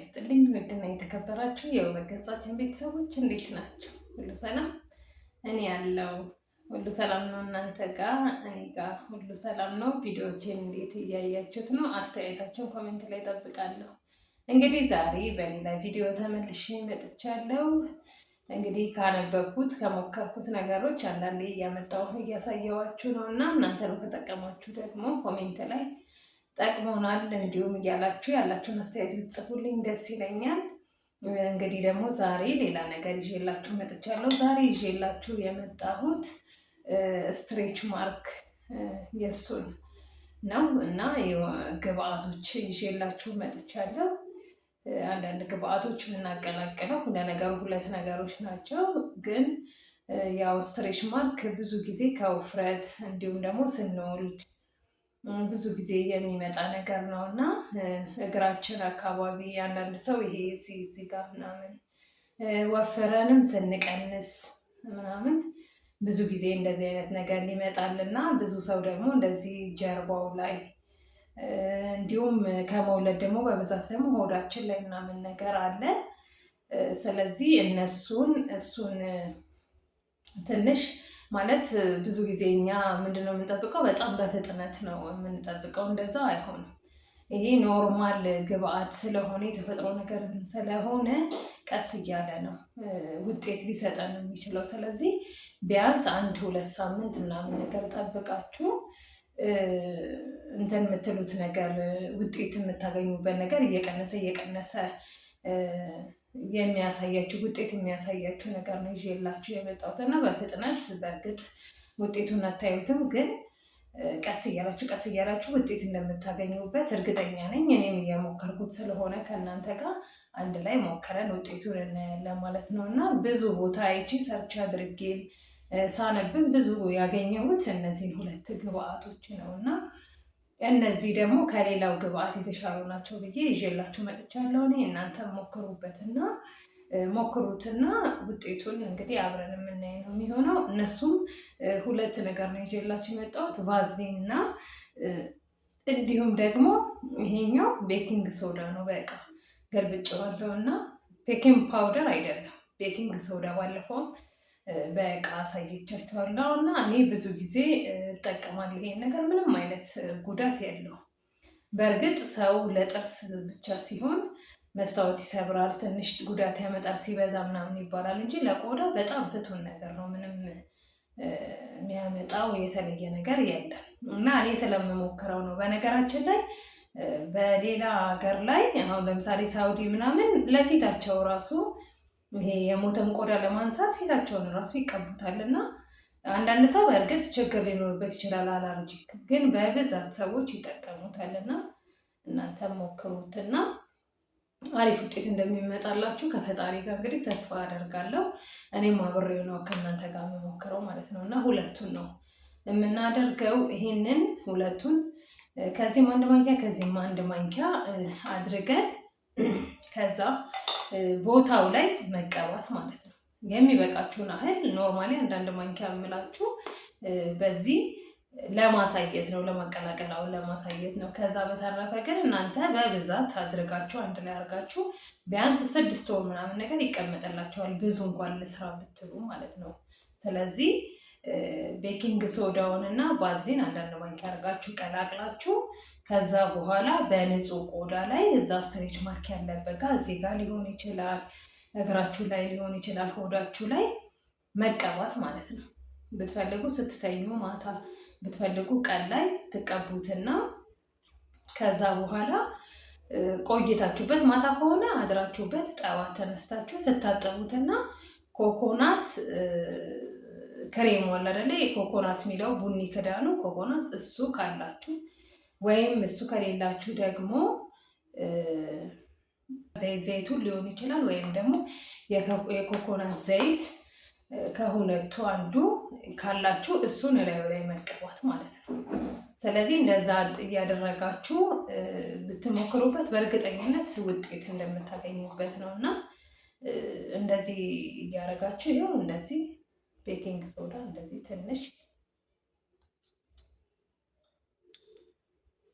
ይስጥልኝ ውድና የተከበራችሁ የውበት ገጻችን ቤተሰቦች እንዴት ናቸው? ሁሉ ሰላም? እኔ ያለው ሁሉ ሰላም ነው። እናንተ ጋር? እኔ ጋር ሁሉ ሰላም ነው። ቪዲዮዎችን እንዴት እያያችሁት ነው? አስተያየታችሁን ኮሜንት ላይ ጠብቃለሁ። እንግዲህ ዛሬ በሌላ ቪዲዮ ተመልሼ መጥቻለሁ። እንግዲህ ካነበብኩት ከሞከርኩት ነገሮች አንዳንዴ እያመጣሁ እያሳየዋችሁ ነው እና እናንተንም ከጠቀማችሁ ደግሞ ኮሜንት ላይ ጠቅሞናል እንዲሁም እያላችሁ ያላችሁን አስተያየት ብትጽፉልኝ ደስ ይለኛል። እንግዲህ ደግሞ ዛሬ ሌላ ነገር ይዤላችሁ መጥቻለሁ። ዛሬ ይዤላችሁ የመጣሁት ስትሬች ማርክ የሱን ነው እና ግብአቶች ይዤላችሁ መጥቻለሁ። አንዳንድ ግብአቶች የምናቀላቅለው ለነገሩ ሁለት ነገሮች ናቸው። ግን ያው ስትሬች ማርክ ብዙ ጊዜ ከውፍረት እንዲሁም ደግሞ ስንወልድ ብዙ ጊዜ የሚመጣ ነገር ነው እና እግራችን አካባቢ አንዳንድ ሰው ይሄ እዚህ ጋር ምናምን ወፍረንም ስንቀንስ ምናምን ብዙ ጊዜ እንደዚህ አይነት ነገር ይመጣል እና ብዙ ሰው ደግሞ እንደዚህ ጀርባው ላይ እንዲሁም ከመውለድ ደግሞ በብዛት ደግሞ ሆዳችን ላይ ምናምን ነገር አለ። ስለዚህ እሱን ትንሽ ማለት ብዙ ጊዜ እኛ ምንድነው የምንጠብቀው? በጣም በፍጥነት ነው የምንጠብቀው። እንደዛ አይሆንም። ይሄ ኖርማል ግብአት ስለሆነ የተፈጥሮ ነገር ስለሆነ ቀስ እያለ ነው ውጤት ሊሰጠን የሚችለው። ስለዚህ ቢያንስ 1-2 ሳምንት ምናምን ነገር ጠብቃችሁ እንትን የምትሉት ነገር ውጤት የምታገኙበት ነገር እየቀነሰ የሚያሳያችሁ ውጤት የሚያሳያችሁ ነገር ነው ይዤላችሁ የመጣሁት እና በፍጥነት በእርግጥ ውጤቱን አታዩትም፣ ግን ቀስ እያላችሁ ውጤት እንደምታገኙበት እርግጠኛ ነኝ። እኔም እየሞከርኩት ስለሆነ ከእናንተ ጋር አንድ ላይ ሞከረን ውጤቱን እናያለን ማለት ነው እና ብዙ ቦታ አይቼ ሰርች አድርጌ ሳነብም ብዙ ያገኘሁት እነዚህን ሁለት ግብአቶች ነው እና እነዚህ ደግሞ ከሌላው ግብአት የተሻሉ ናቸው ብዬ ይዤላችሁ መጥቻለሁ። እኔ እናንተ ሞክሩትና ውጤቱን እንግዲህ አብረን የምናይ ነው የሚሆነው። እነሱም ሁለት ነገር ነው ይዤላችሁ የመጣሁት፣ ቫዝሊን እና እንዲሁም ደግሞ ይሄኛው ቤኪንግ ሶዳ ነው። በቃ ገልብጬዋለሁ እና ቤኪንግ ፓውደር አይደለም፣ ቤኪንግ ሶዳ ባለፈውም በእቃ አሳየቻችኋለሁ እና እኔ ብዙ ጊዜ እጠቀማለሁ። ይሄን ነገር ምንም አይነት ጉዳት የለው። በእርግጥ ሰው ለጥርስ ብቻ ሲሆን መስታወት ይሰብራል፣ ትንሽ ጉዳት ያመጣል ሲበዛ ምናምን ይባላል እንጂ ለቆዳ በጣም ፍቱን ነገር ነው። ምንም የሚያመጣው የተለየ ነገር የለም እና እኔ ስለምሞክረው ነው። በነገራችን ላይ በሌላ ሀገር ላይ አሁን ለምሳሌ ሳውዲ ምናምን ለፊታቸው ራሱ ይሄ የሞተን ቆዳ ለማንሳት ፊታቸውን ራሱ ይቀቡታል እና አንዳንድ ሰው በእርግጥ ችግር ሊኖርበት ይችላል፣ አላርጂክ፣ ግን በብዛት ሰዎች ይጠቀሙታል እና እናንተ ሞክሩትና አሪፍ ውጤት እንደሚመጣላችሁ ከፈጣሪ ጋር እንግዲህ ተስፋ አደርጋለሁ። እኔም አብሬው ነው ከእናንተ ጋር የምሞክረው ማለት ነው እና ሁለቱን ነው የምናደርገው። ይሄንን ሁለቱን ከዚህም 1 ማንኪያ ከዚህም 1 ማንኪያ አድርገን ከዛ ቦታው ላይ መቀባት ማለት ነው። የሚበቃችሁን ያህል ኖርማሊ 1 ማንኪያ የምላችሁ በዚህ ለማሳየት ነው፣ ለማቀላቀላውን ለማሳየት ነው። ከዛ በተረፈ ግን እናንተ በብዛት አድርጋችሁ አንድ ላይ አድርጋችሁ ቢያንስ 6 ወር ምናምን ነገር ይቀመጥላችኋል፣ ብዙ እንኳን ልስራ ብትሉ ማለት ነው። ስለዚህ ቤኪንግ ሶዳውን እና ባዝሊን 1 ማንኪያ አድርጋችሁ ቀላቅላችሁ ከዛ በኋላ በንጹህ ቆዳ ላይ እዛ ስትሬች ማርክ ያለበት ጋር እዚህ ጋር ሊሆን ይችላል፣ እግራችሁ ላይ ሊሆን ይችላል፣ ሆዳችሁ ላይ መቀባት ማለት ነው። ብትፈልጉ ስትተኙ ማታ፣ ብትፈልጉ ቀን ላይ ትቀቡትና ከዛ በኋላ ቆይታችሁበት ማታ ከሆነ አድራችሁበት ጠዋት ተነስታችሁ ትታጠቡትና ኮኮናት ክሬም አለ አይደለ? የኮኮናት የሚለው ቡኒ ክዳኑ ኮኮናት፣ እሱ ካላችሁ ወይም እሱ ከሌላችሁ ደግሞ ዘይቱን ሊሆን ይችላል፣ ወይም ደግሞ የኮኮናት ዘይት ከሁለቱ አንዱ ካላችሁ እሱን እላዩ ላይ መቀባት ማለት ነው። ስለዚህ እንደዛ እያደረጋችሁ ብትሞክሩበት በእርግጠኝነት ውጤት እንደምታገኙበት ነው እና እንደዚህ እያደረጋችሁ ይኸው እንደዚህ ቤኪንግ ሶዳ እንደዚህ ትንሽ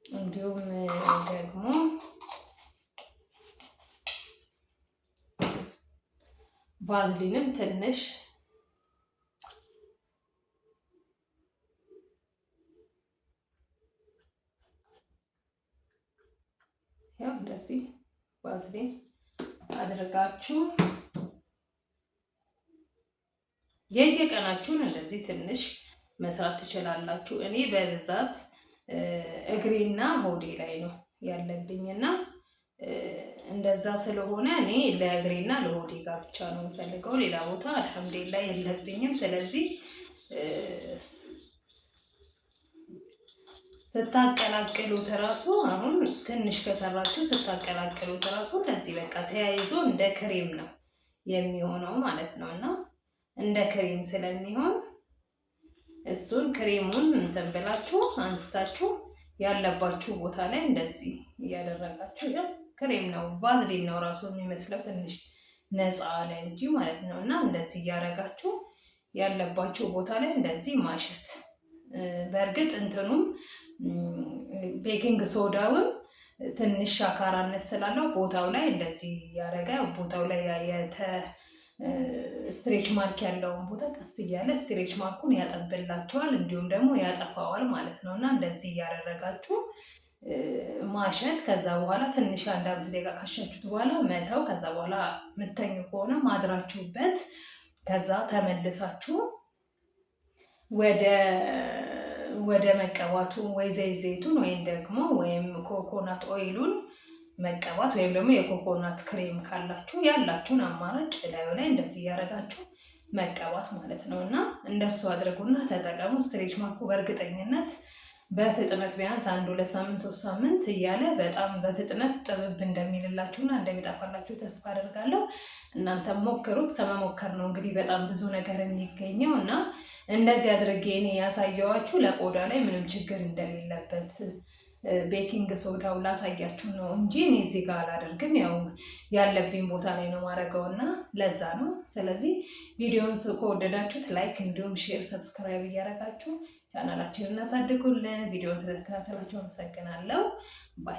እንዲሁም ደግሞ ቫዝሊንም ትንሽ ያው እንደዚህ ቫዝሊን አድርጋችሁ የየቀናችሁን እንደዚህ ትንሽ መስራት ትችላላችሁ። እኔ በብዛት እግሬና ሆዴ ላይ ነው ያለብኝና እንደዛ ስለሆነ እኔ ለእግሬና ለሆዴ ጋር ብቻ ነው የምፈልገው። ሌላ ቦታ አልሐምዱሊላህ የለብኝም። ስለዚህ ስታቀላቅሉት እራሱ አሁን ትንሽ ከሰራችሁ ስታቀላቅሉት እራሱ ከዚህ በቃ ተያይዞ እንደ ክሬም ነው የሚሆነው ማለት ነው። እና እንደ ክሬም ስለሚሆን እሱን ክሬሙን እንትን ብላችሁ አንስታችሁ ያለባችሁ ቦታ ላይ እንደዚህ እያደረጋችሁ ያው ክሬም ነው ቫዝሊን ነው ራሱ የሚመስለው ትንሽ ነፃ ላይ እንጂ ማለት ነው። እና እንደዚህ እያደረጋችሁ ያለባችሁ ቦታ ላይ እንደዚህ ማሸት። በእርግጥ እንትኑም ቤኪንግ ሶዳውን ትንሽ ሻካራነት ስላለው ቦታው ላይ እንደዚህ ያደረገ ቦታው ላይ ስትሬች ማርክ ያለውን ቦታ ቀስ እያለ ስትሬች ማርኩን ያጠብላቸዋል እንዲሁም ደግሞ ያጠፋዋል ማለት ነው። እና እንደዚህ እያደረጋችሁ ማሸት። ከዛ በኋላ ትንሽ 1-5 ደቂቃ ካሻችሁት በኋላ መተው። ከዛ በኋላ ምተኙ ከሆነ ማድራችሁበት። ከዛ ተመልሳችሁ ወደ መቀባቱ ወይ ዘይቱን ወይም ደግሞ ኮኮናት ኦይሉን መቀባት ወይም ደግሞ የኮኮናት ክሬም ካላችሁ ያላችሁን አማራጭ ላዩ ላይ እንደዚህ እያደረጋችሁ መቀባት ማለት ነው። እና እንደሱ አድርጉና ተጠቀሙ። ስትሬች ማርኩ በእርግጠኝነት በፍጥነት ቢያንስ 1-2 ሳምንት 3 ሳምንት እያለ በጣም በፍጥነት ጥብብ እንደሚልላችሁና እንደሚጠፋላችሁ ተስፋ አደርጋለሁ። እናንተም ሞክሩት። ከመሞከር ነው እንግዲህ በጣም ብዙ ነገር የሚገኘው። እና እንደዚህ አድርጌ እኔ ያሳየዋችሁ ለቆዳ ላይ ምንም ችግር እንደሌለበት ቤኪንግ ሶዳው ላሳያችሁ ነው እንጂ እኔ እዚህ ጋር አላደርግም። ያው ያለብኝ ቦታ ላይ ነው ማድረገው እና ለዛ ነው። ስለዚህ ቪዲዮውን ከወደዳችሁት ላይክ እንዲሁም ሼር፣ ሰብስክራይብ እያደረጋችሁ ቻናላችንን እናሳድጉልን። ቪዲዮውን ስለተከታተላችሁ አመሰግናለሁ። ባይ